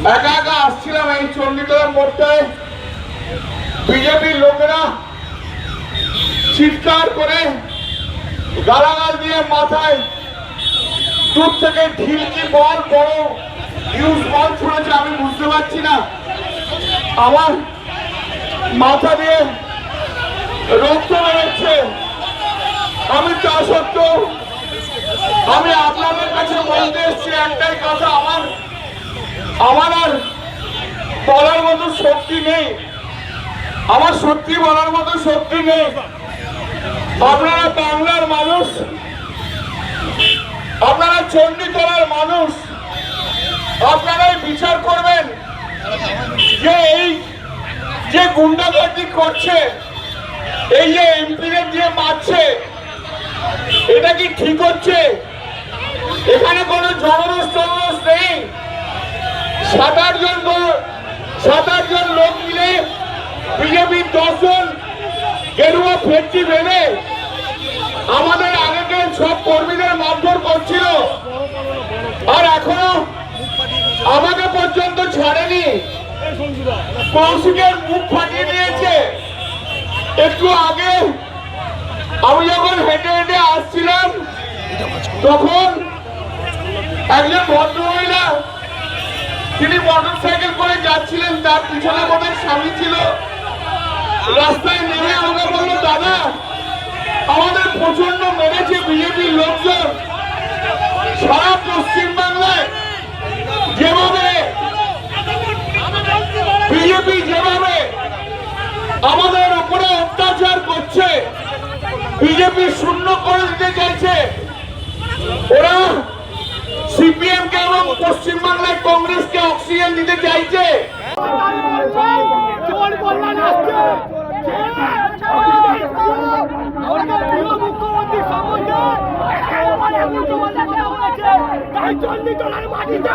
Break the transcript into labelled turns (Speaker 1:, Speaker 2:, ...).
Speaker 1: একা একা আসছিলাম এই চণ্ডীতলার মোড়টায়, বিজেপির লোকেরা চিৎকার করে গালাগাল দিয়ে মাথায় দূর থেকে ঢিলকি বল বড় ইউজ বল ছুঁড়েছে। আমি বুঝতে পারছি না, আমার মাথা দিয়ে রক্ত বেরোচ্ছে। আমি তা সত্ত্বেও আমি আপনাদের কাছে বলতে এসছি একটাই কথা, আমার আর বলার মতো শক্তি নেই, আমার সত্যি বলার মতো শক্তি নেই। আপনারা বাংলার মানুষ, আপনারা চণ্ডীতলার মানুষ, আপনারাই বিচার করবেন যে এই যে গুন্ডাগর্দি করছে, এই যে এমপিদের দিয়ে মারছে, এটা কি ঠিক হচ্ছে? এখানে কোনো জনরোষ টনরোষ নেই। 7-8 জন লোক মিলে বিজেপির 10 জন গেরুয়া ফেটটি বেঁধে আমাদের আগেকার সব কর্মীদের মারধর করছিল, আর এখনো আমাকে পর্যন্ত ছাড়েনি। কৌশিকের মুখ ফাটিয়ে দিয়েছে। একটু আগে আমি যখন হেঁটে হেঁটে আসছিলাম, তখন একজন ভদ্রমহিলা, তিনি মোটর সাইকেল করে যাচ্ছিলেন, তার পিছনে বোধহয় স্বামী ছিল, রাস্তায় নেমে আমাকে বললো, দাদা আমাদের প্রচন্ড মেরেছে বিজেপির লোকজন। সারা পশ্চিমবাংলায় যেভাবে বিজেপি যেভাবে আমাদের উপরে অত্যাচার করছে, বিজেপি শূন্য করে দিতে চাইছে, ওরা সিপিএম কে এবং পশ্চিমবাংলায় কংগ্রেসকে অক্সিজেন দিতে চাইছে।
Speaker 2: চণ্ডীতলার মাটিতে